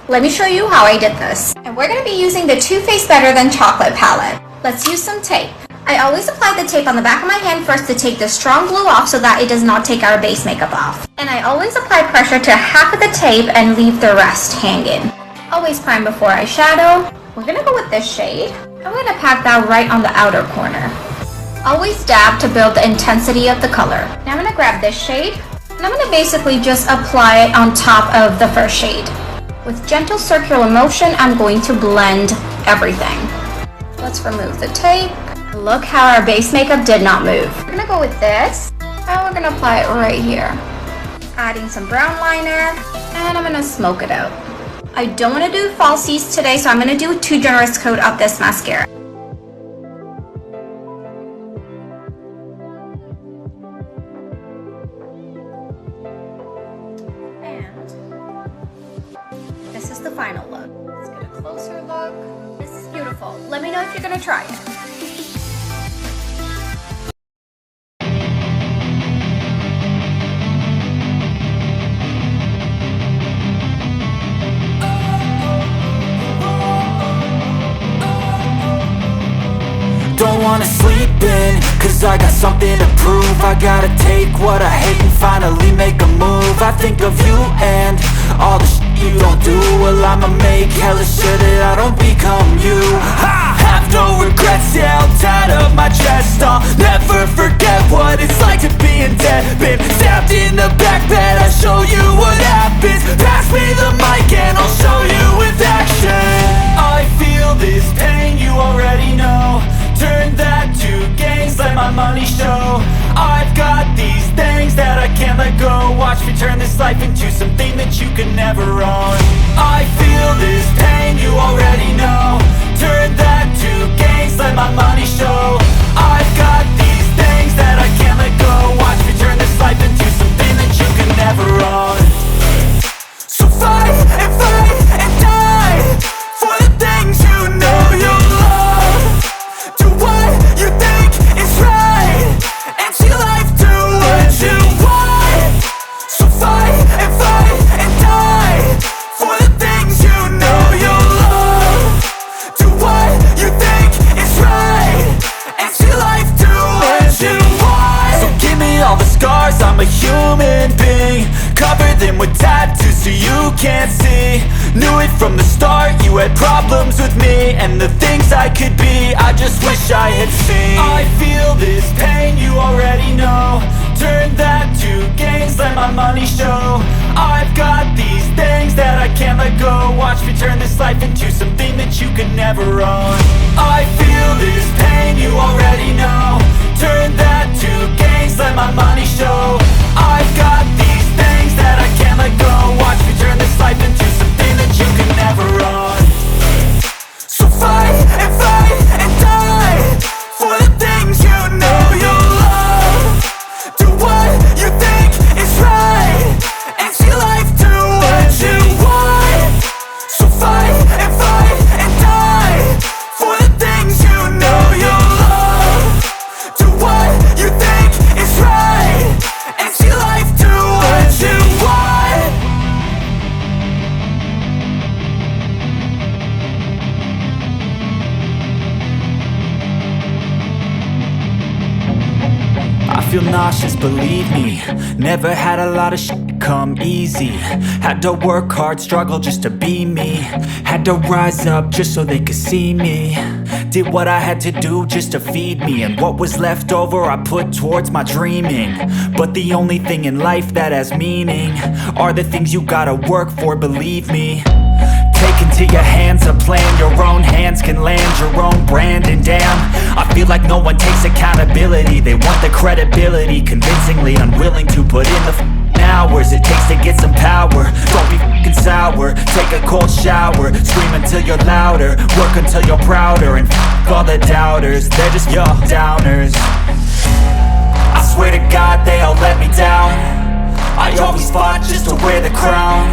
Let me show you how I did this. And we're going to be using the Too Faced Better Than Chocolate palette. Let's use some tape. I always apply the tape on the back of my hand first to take the strong glue off so that it does not take our base makeup off. And I always apply pressure to half of the tape and leave the rest hanging. Always prime before eyeshadow. We're going to go with this shade. I'm going to pack that right on the outer corner. Always dab to build the intensity of the color. Now I'm going to grab this shade and I'm going to basically just apply it on top of the first shade. With gentle circular motion, I'm going to blend everything. Let's remove the tape. Look how our base makeup did not move. We're gonna go with this, and we're gonna apply it right here. Adding some brown liner, and I'm gonna smoke it out. I don't wanna do falsies today, so I'm gonna do a too generous coat of this mascara. And this is the final look. Let's get a closer look. This is beautiful. Let me know if you're gonna try it. Don't wanna sleep in, cause I got something to prove. I gotta take what I hate and finally make a move. I think of you and all the shit you don't do. Well, I'ma make hella sure that I don't become you. I have no regrets, yeah, I'll tie up my chest. I'll never forget what it's like to be in debt. Been stabbed in the back bed, I'll show you what happens. Pass me the mic and I'll show you with action. I feel this pain, you already know. Turn that to gains, let my money show. I've got these things that I can't let go. Watch me turn this life into something that you can never own. I feel this pain, you already know. Turn that to gains, let my money show. I've got these things that I can't let go. Watch me turn this life into something that you can never own. So fight and die for the things you know you love. Do what you think is right and see life do what you want. So fight and die for the things you know you love. Do what you think is right and see life do what you want. So give me all the scars, I'm a human being. Cover them with tattoos so you can't see. Knew it from the start, you had problems with me and the things I could be, I just wish I had seen. I feel this pain, you already know. Turn that to gains, let my money show. I've got these things that I can't let go. Watch me turn this life into something that you can never own. I feel this pain, you already know. Turn that to gains, let my money show. I've got these things that I can't let go. Watch me turn this life into something that you can never own. So fight and die for the things you know you love. Do what you think is right and see life do what you want. So fight and die for the things you know you love. Do what you think is right and see life do what you want. I feel nauseous, believe me. Never had a lot of shit come easy. Had to work hard, struggle just to be me. Had to rise up just so they could see me. Did what I had to do just to feed me. And what was left over I put towards my dreaming. But the only thing in life that has meaning are the things you gotta work for, believe me. Take into your hands a plan, your own hands can land your own brand. And damn, I feel like no one takes accountability. They want the credibility, convincingly unwilling to put in the hours it takes to get some power. Don't be f***ing sour, take a cold shower. Scream until you're louder, work until you're prouder. And f*** all the doubters, they're just your downers. I swear to God they all let me down. I always fought just to wear the crown.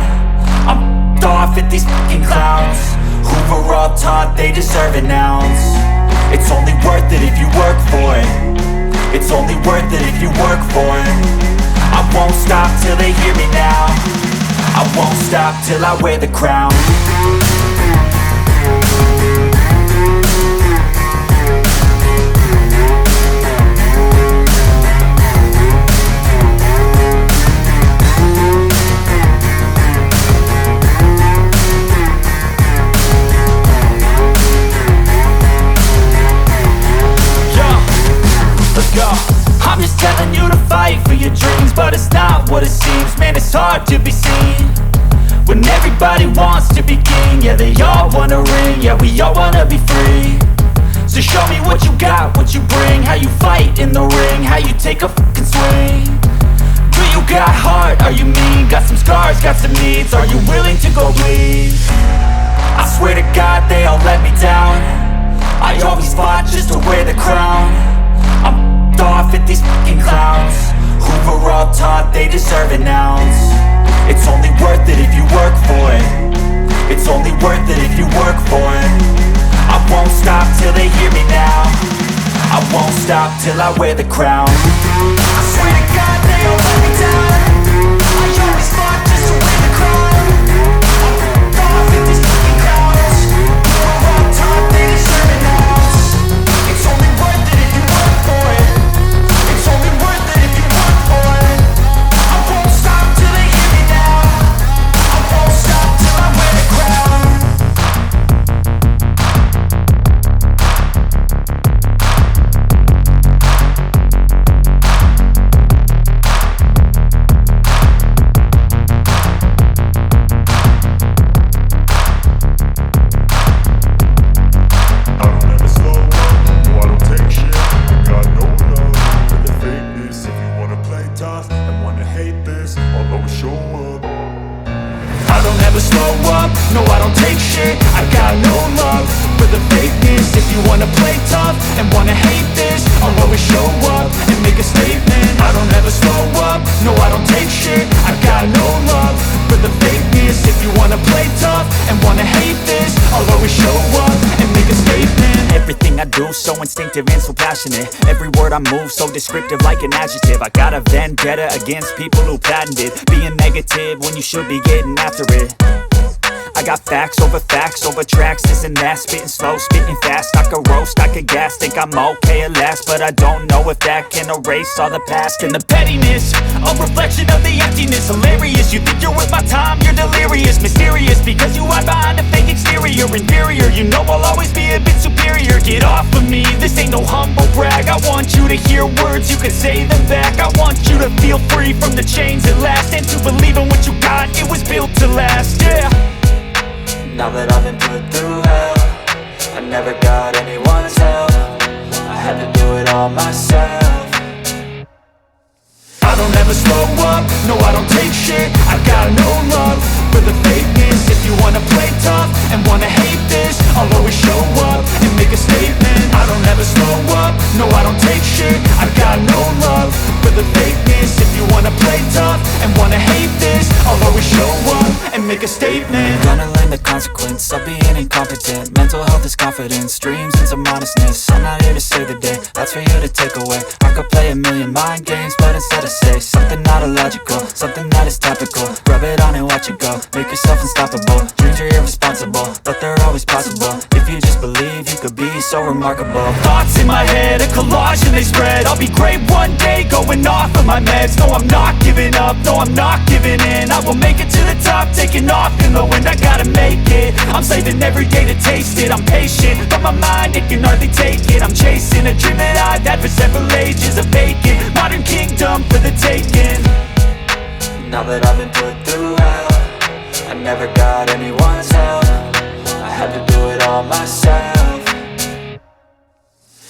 I'm off at these fucking clowns who were all taught they deserve an ounce. It's only worth it if you work for it. It's only worth it if you work for it. I won't stop till they hear me now. I won't stop till I wear the crown. Everybody wants to be king, yeah, they all wanna ring, yeah, we all wanna be free. So show me what you got, what you bring, how you fight in the ring, how you take a fucking swing. Do you got heart, are you mean, got some scars, got some needs, are you willing to go bleed? I swear to God they all let me down, I always fought just to wear the crown. I'm off at these fucking clowns who were all taught they deserve an ounce. It's only worth it if you work for it, it's only worth it if you work for it. I won't stop till they hear me now, I won't stop till I wear the crown. I swear to God they all let me down, I always fought just to wear the crown. I'm off at these fucking clowns who were all taught they deserve an ounce. It's only worth it if you work for it, it's only worth it if you work for it. I won't stop till they hear me now, I won't stop till I wear the crown. No, I don't take shit, I got no love for the fakeness. If you wanna play tough and wanna hate this, I'll always show up and make a statement. I don't ever slow up, no, I don't take shit, I got no love for the fakeness. If you wanna play tough and wanna hate this, I'll always show up and make a statement. Everything I do so instinctive and so passionate, every word I move so descriptive like an adjective. I got a vendetta against people who patented being negative when you should be getting after it. I got facts over tracks, this and that, spitting slow, spitting fast. I could roast, I could gas, think I'm okay at last, but I don't know if that can erase all the past. And the pettiness, a reflection of the emptiness. Hilarious, you think you're worth my time, you're delirious. Mysterious, because you hide behind a fake exterior. Inferior, you know I'll always be a bit superior. Get off of me, this ain't no humble brag. I want you to hear words, you can say them back. I want you to feel free from the chains at last, and to believe in what you got, it was built to last, yeah. Now that I've been put through hell, I never got anyone's help, I had to do it all myself. I don't ever slow up, no I don't take shit, I got no love for the fakeness. If you wanna play tough and wanna hate this, I'll always show up and make a statement. I don't ever slow up, no I don't take shit, I got no love for the fakeness. If you wanna play tough and wanna hate this, I'll always show up and make a statement. Gonna learn the consequence of being incompetent. Mental health is confidence, dreams and some honestness. I'm not here to save the day, that's for you to take away. I could play a million mind games, but instead I say something not illogical, something that is topical. Rub it on and watch it go, make yourself unstoppable. Dreams are irresponsible, but they're always possible. If you just believe, you could be so remarkable. Thoughts in my head, a collage and they spread. I'll be great one day, going off of my meds. No, I'm not giving up, no, I'm not giving in. I will make it to the top, taking off in the wind. I gotta make it, I'm saving every day to taste it. I'm patient, but my mind, it can hardly take it. I'm chasing a dream that I've had for several ages. A vacant, modern kingdom for the taking. Now that I've been put through hell, I never got anyone's help, I had to do it all myself.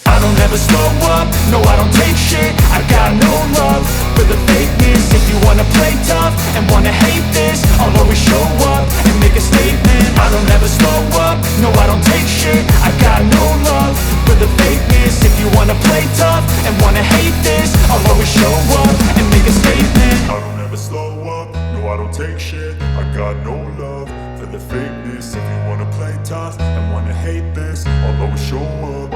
I don't ever slow up, no I don't take shit, I got no love for the fakeness. If you wanna play tough and wanna hate this, I'll always show up and make a statement. I don't ever slow up, no I don't take shit, I got no love for the fakeness. If you wanna play tough and wanna hate this, I'll always show up and make a statement. I don't ever slow up, no I don't take shit, I got no love for the fakeness. If you wanna play tough and wanna hate this, I'll always show up